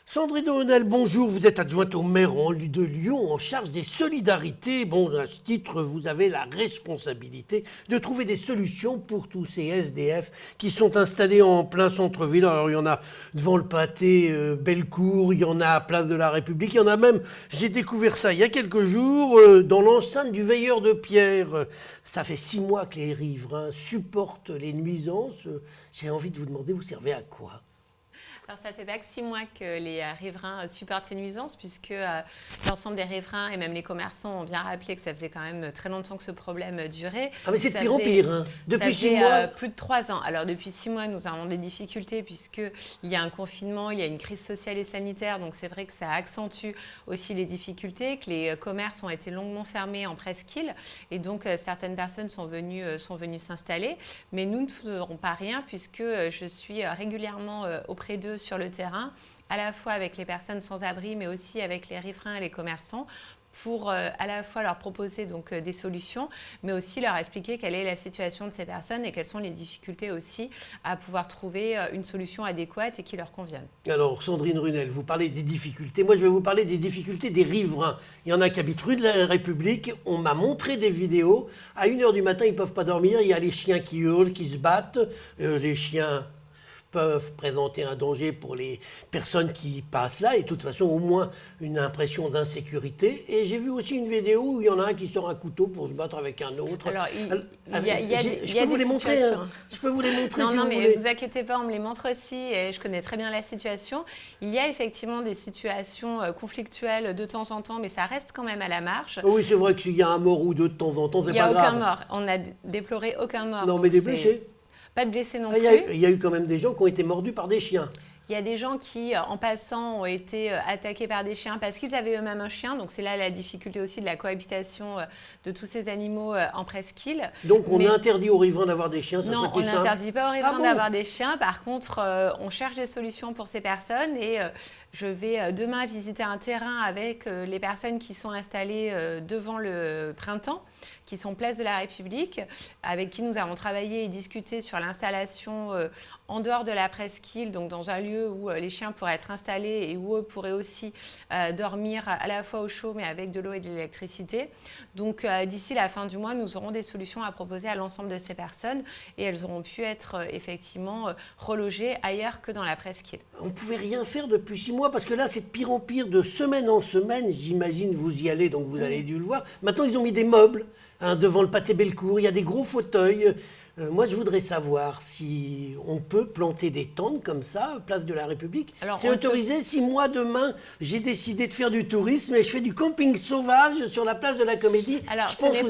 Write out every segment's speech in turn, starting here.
Sandrine O'Neill, bonjour. Vous êtes adjointe au maire de Lyon en charge des solidarités. Bon, à ce titre, vous avez la responsabilité de trouver des solutions pour tous ces SDF qui sont installés en plein centre-ville. Alors, il y en a devant le pâté Bellecour, il y en a à Place de la République, il y en a même, j'ai découvert ça il y a quelques jours, dans l'enceinte du Veilleur de Pierre. Ça fait 6 mois que les riverains supportent les nuisances. J'ai envie de vous demander, vous servez à quoi ? Alors, ça fait pas que 6 mois que les riverains supportent ces nuisances, puisque l'ensemble des riverains et même les commerçants ont bien rappelé que ça faisait quand même très longtemps que ce problème durait. Ah mais c'est de pire en pire, hein. Depuis 6 mois. Plus de 3 ans. Alors depuis 6 mois, nous avons des difficultés puisqu'il y a un confinement, il y a une crise sociale et sanitaire, donc c'est vrai que ça accentue aussi les difficultés, que les commerces ont été longuement fermés en presqu'île, et donc certaines personnes sont venues s'installer. Mais nous ne ferons pas rien puisque je suis régulièrement auprès d'eux sur le terrain, à la fois avec les personnes sans abri, mais aussi avec les riverains et les commerçants, pour à la fois leur proposer donc, des solutions, mais aussi leur expliquer quelle est la situation de ces personnes et quelles sont les difficultés aussi à pouvoir trouver une solution adéquate et qui leur convienne. Alors, Sandrine Runel, vous parlez des difficultés. Moi, je vais vous parler des difficultés des riverains. Il y en a qui habitent rue de la République. On m'a montré des vidéos. À 1h du matin, ils ne peuvent pas dormir. Il y a les chiens qui hurlent, qui se battent. Les chiens peuvent présenter un danger pour les personnes qui passent là, et de toute façon au moins une impression d'insécurité. Et j'ai vu aussi une vidéo où il y en a un qui sort un couteau pour se battre avec un autre. Alors, je peux vous les montrer, hein. Je peux vous les montrer si vous voulez. Non, mais vous inquiétez pas, on me les montre aussi, et je connais très bien la situation. Il y a effectivement des situations conflictuelles de temps en temps, mais ça reste quand même à la marge. Oui, c'est vrai qu'il y a un mort ou deux de temps en temps, c'est pas grave. Il n'y a aucun mort, on n'a déploré aucun mort. Non, mais des blessés. Pas de blessés non plus. Il y a eu quand même des gens qui ont été mordus par des chiens. Il y a des gens qui, en passant, ont été attaqués par des chiens parce qu'ils avaient eux-mêmes un chien. Donc, c'est là la difficulté aussi de la cohabitation de tous ces animaux en presqu'île. Donc, on interdit aux riverains d'avoir des chiens, ça serait plus simple. Non, on n'interdit pas aux riverains d'avoir des chiens. Par contre, on cherche des solutions pour ces personnes. Et je vais demain visiter un terrain avec les personnes qui sont installées devant le printemps, qui sont Place de la République, avec qui nous avons travaillé et discuté sur l'installation en dehors de la presqu'île, donc dans un lieu où les chiens pourraient être installés et où eux pourraient aussi dormir à la fois au chaud, mais avec de l'eau et de l'électricité. Donc d'ici la fin du mois, nous aurons des solutions à proposer à l'ensemble de ces personnes, et elles auront pu être effectivement relogées ailleurs que dans la presqu'île. On ne pouvait rien faire depuis 6 mois, parce que là, c'est de pire en pire, de semaine en semaine. J'imagine vous y allez, donc vous avez dû le voir. Maintenant, ils ont mis des meubles devant le pâté Bellecour. Il y a des gros fauteuils. Moi, je voudrais savoir si on peut planter des tentes comme ça, Place de la République. C'est autorisé. Si moi, demain, j'ai décidé de faire du tourisme et je fais du camping sauvage sur la place de la Comédie, je pense que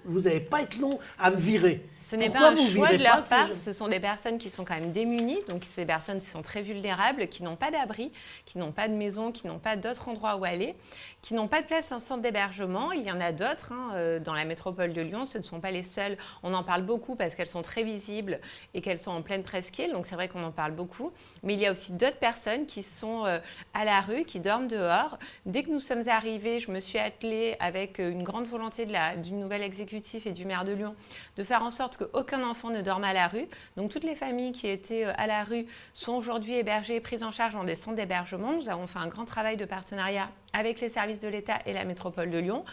vous n'allez pas être long à me virer. Ce n'est pas un choix de leur part, ce sont des personnes qui sont quand même démunies, donc ces personnes qui sont très vulnérables, qui n'ont pas d'abri, qui n'ont pas de maison, qui n'ont pas d'autres endroits où aller, qui n'ont pas de place en centre d'hébergement. Il y en a d'autres dans la métropole de Lyon, ce ne sont pas les seules. On en parle beaucoup parce qu'elles sont très visibles et qu'elles sont en pleine presqu'île, donc c'est vrai qu'on en parle beaucoup. Mais il y a aussi d'autres personnes qui sont à la rue, qui dorment dehors. Dès que nous sommes arrivés, je me suis attelée avec une grande volonté du nouvel exécutif et du maire de Lyon de faire en sorte qu'aucun enfant ne dorme à la rue. Donc toutes les familles qui étaient à la rue sont aujourd'hui hébergées, prises en charge dans des centres d'hébergement. Nous avons fait un grand travail de partenariat avec les services de l'État et la métropole de Lyon.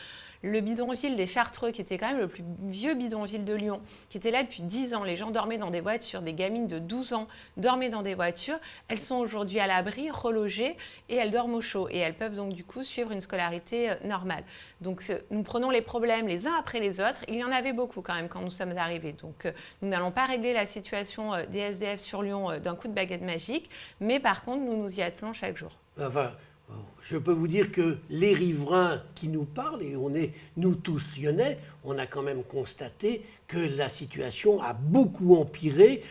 Le bidonville des Chartreux, qui était quand même le plus vieux bidonville de Lyon, qui était là depuis 10 ans. Les gens dormaient dans des voitures, des gamines de 12 ans dormaient dans des voitures. Elles sont aujourd'hui à l'abri, relogées, et elles dorment au chaud. Et elles peuvent donc du coup suivre une scolarité normale. Donc nous prenons les problèmes les uns après les autres. Il y en avait beaucoup quand même quand nous sommes arrivés. Donc nous n'allons pas régler la situation des SDF sur Lyon d'un coup de baguette magique, mais par contre nous nous y attelons chaque jour. Enfin, je peux vous dire que les riverains qui nous parlent, et on est nous tous lyonnais, on a quand même constaté que la situation a beaucoup empiré,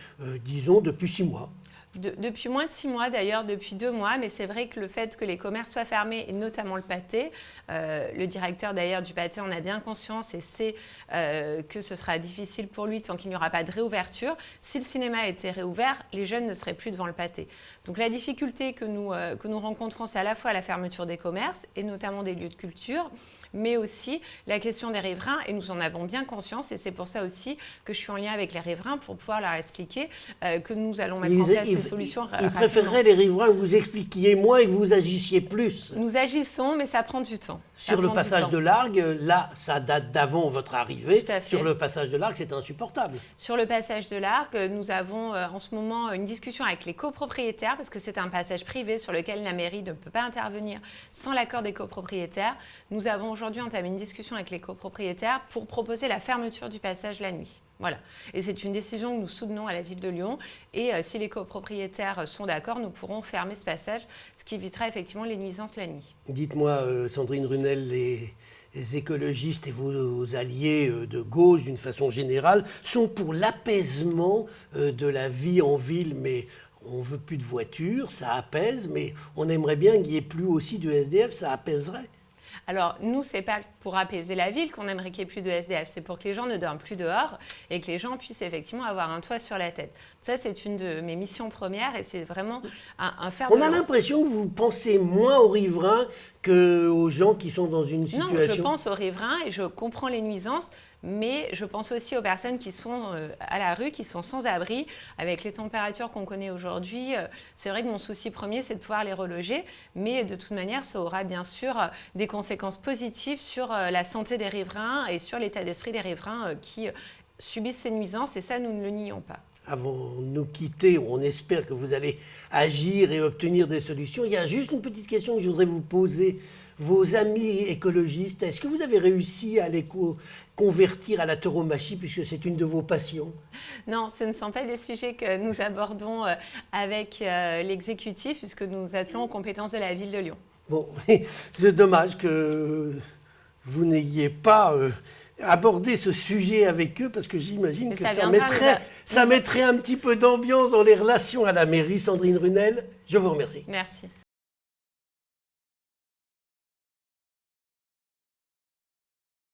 disons, depuis 6 mois. Depuis moins de 6 mois, d'ailleurs, depuis 2 mois, mais c'est vrai que le fait que les commerces soient fermés, et notamment le pâté, le directeur d'ailleurs du pâté en a bien conscience et sait que ce sera difficile pour lui tant qu'il n'y aura pas de réouverture. Si le cinéma était réouvert, les jeunes ne seraient plus devant le pâté. Donc la difficulté que nous rencontrons, c'est à la fois la fermeture des commerces et notamment des lieux de culture, mais aussi la question des riverains, et nous en avons bien conscience, et c'est pour ça aussi que je suis en lien avec les riverains pour pouvoir leur expliquer que nous allons mettre en place ces solution. Ils préféreraient, les riverains, que vous expliquiez moins et que vous agissiez plus. Nous agissons, mais ça prend du temps. Sur le passage de l'Argue, là, ça date d'avant votre arrivée. Tout à fait. Sur le passage de l'Argue, c'est insupportable. Sur le passage de l'Argue, nous avons en ce moment une discussion avec les copropriétaires, parce que c'est un passage privé sur lequel la mairie ne peut pas intervenir sans l'accord des copropriétaires. Nous avons aujourd'hui entamé une discussion avec les copropriétaires pour proposer la fermeture du passage la nuit. Voilà. Et c'est une décision que nous soutenons à la ville de Lyon. Et si les copropriétaires sont d'accord, nous pourrons fermer ce passage, ce qui évitera effectivement les nuisances la nuit. Dites-moi, Sandrine Runel, les écologistes et vos alliés de gauche, d'une façon générale, sont pour l'apaisement de la vie en ville, mais on ne veut plus de voitures, ça apaise, mais on aimerait bien qu'il n'y ait plus aussi de SDF, ça apaiserait. Alors, nous, ce n'est pas pour apaiser la ville qu'on aimerait qu'il n'y ait plus de SDF, c'est pour que les gens ne dorment plus dehors et que les gens puissent effectivement avoir un toit sur la tête. Ça, c'est une de mes missions premières et c'est vraiment un fer de lance. On a l'impression que vous pensez moins aux riverains qu'aux gens qui sont dans une situation... Non, je pense aux riverains et je comprends les nuisances, mais je pense aussi aux personnes qui sont à la rue, qui sont sans abri. Avec les températures qu'on connaît aujourd'hui, c'est vrai que mon souci premier, c'est de pouvoir les reloger, mais de toute manière, ça aura bien sûr des conséquences positives sur la santé des riverains et sur l'état d'esprit des riverains qui subissent ces nuisances, et ça, nous ne le nions pas. Avant de nous quitter, on espère que vous allez agir et obtenir des solutions. Il y a juste une petite question que je voudrais vous poser. Vos amis écologistes, est-ce que vous avez réussi à les convertir à la tauromachie, puisque c'est une de vos passions? Non, ce ne sont pas des sujets que nous abordons avec l'exécutif, puisque nous attelons aux compétences de la ville de Lyon. Bon, c'est dommage que vous n'ayez pas abordé ce sujet avec eux, parce que j'imagine que ça mettrait un petit peu d'ambiance dans les relations à la mairie. Sandrine Runel, je vous remercie. Merci.